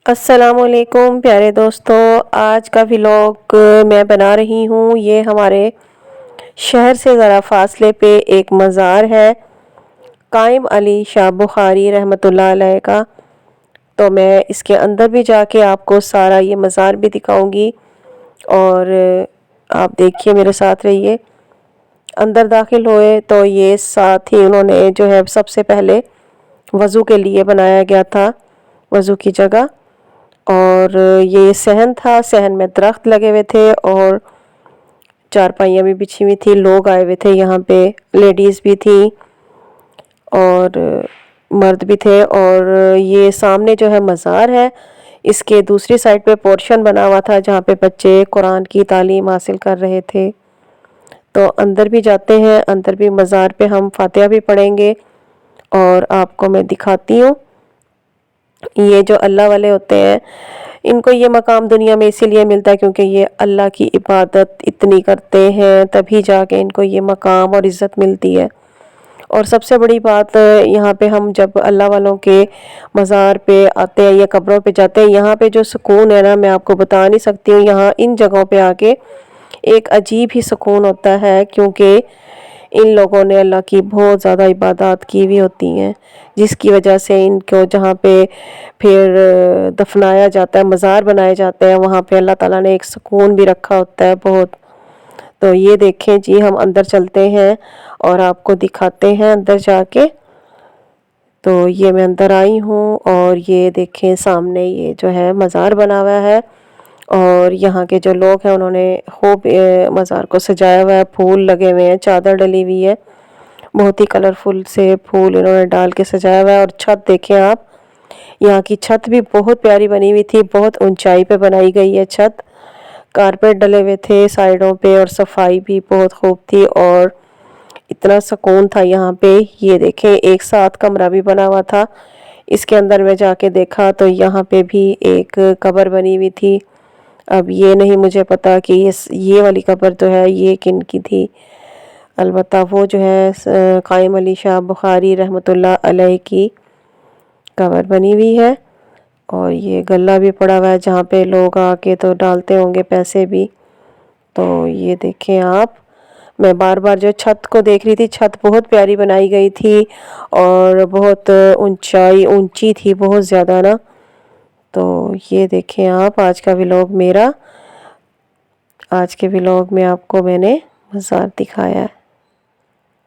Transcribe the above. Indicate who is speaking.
Speaker 1: السلام علیکم پیارے دوستوں، آج کا ولاگ میں بنا رہی ہوں۔ یہ ہمارے شہر سے ذرا فاصلے پہ ایک مزار ہے، قائم علی شاہ بخاری رحمۃ اللہ علیہ کا۔ تو میں اس کے اندر بھی جا کے آپ کو سارا یہ مزار بھی دکھاؤں گی، اور آپ دیکھیے میرے ساتھ رہیے۔ اندر داخل ہوئے تو یہ ساتھ ہی انہوں نے جو ہے سب سے پہلے وضو کے لیے بنایا گیا تھا، وضو کی جگہ۔ اور یہ صحن تھا، صحن میں درخت لگے ہوئے تھے اور چارپائیاں بھی بچھی ہوئی تھی، لوگ آئے ہوئے تھے یہاں پہ، لیڈیز بھی تھی اور مرد بھی تھے۔ اور یہ سامنے جو ہے مزار ہے، اس کے دوسری سائڈ پہ پورشن بنا ہوا تھا جہاں پہ بچے قرآن کی تعلیم حاصل کر رہے تھے۔ تو اندر بھی جاتے ہیں، اندر بھی مزار پہ ہم فاتحہ بھی پڑھیں گے اور آپ کو میں دکھاتی ہوں۔ یہ جو اللہ والے ہوتے ہیں، ان کو یہ مقام دنیا میں اسی لیے ملتا ہے کیونکہ یہ اللہ کی عبادت اتنی کرتے ہیں، تبھی جا کے ان کو یہ مقام اور عزت ملتی ہے۔ اور سب سے بڑی بات، یہاں پہ ہم جب اللہ والوں کے مزار پہ آتے ہیں یا قبروں پہ جاتے ہیں، یہاں پہ جو سکون ہے نا، میں آپ کو بتا نہیں سکتی ہوں۔ یہاں ان جگہوں پہ آ کے ایک عجیب ہی سکون ہوتا ہے، کیونکہ ان لوگوں نے اللہ کی بہت زیادہ عبادات کی ہوئی ہوتی ہیں، جس کی وجہ سے ان کو جہاں پہ پھر دفنایا جاتا ہے، مزار بنائے جاتے ہیں، وہاں پہ اللہ تعالیٰ نے ایک سکون بھی رکھا ہوتا ہے بہت۔ تو یہ دیکھیں جی، ہم اندر چلتے ہیں اور آپ کو دکھاتے ہیں اندر جا کے۔ تو یہ میں اندر آئی ہوں اور یہ دیکھیں سامنے یہ جو ہے مزار بنا ہوا ہے، اور یہاں کے جو لوگ ہیں انہوں نے خوب مزار کو سجایا ہوا ہے، پھول لگے ہوئے ہیں، چادر ڈلی ہوئی ہے، بہت ہی کلرفل سے پھول انہوں نے ڈال کے سجایا ہوا ہے۔ اور چھت دیکھیں آپ، یہاں کی چھت بھی بہت پیاری بنی ہوئی تھی، بہت اونچائی پہ بنائی گئی ہے چھت، کارپیٹ ڈلے ہوئے تھے سائیڈوں پہ اور صفائی بھی بہت خوب تھی اور اتنا سکون تھا یہاں پہ۔ یہ دیکھیں ایک ساتھ کمرہ بھی بنا ہوا تھا، اس کے اندر میں جا کے دیکھا تو یہاں پہ بھی ایک قبر بنی ہوئی تھی۔ اب یہ نہیں مجھے پتا کہ یہ والی قبر جو ہے یہ کن کی تھی، البتہ وہ جو ہے قائم علی شاہ بخاری رحمۃ اللہ علیہ کی قبر بنی ہوئی ہے۔ اور یہ گلہ بھی پڑا ہوا ہے جہاں پہ لوگ آ کے تو ڈالتے ہوں گے پیسے بھی۔ تو یہ دیکھیں آپ، میں بار بار جو چھت کو دیکھ رہی تھی، چھت بہت پیاری بنائی گئی تھی اور بہت اونچی تھی، بہت زیادہ نا۔ تو یہ دیکھیں آپ، آج کا ولاگ میرا، آج کے ولاگ میں آپ کو میں نے مزار دکھایا ہے۔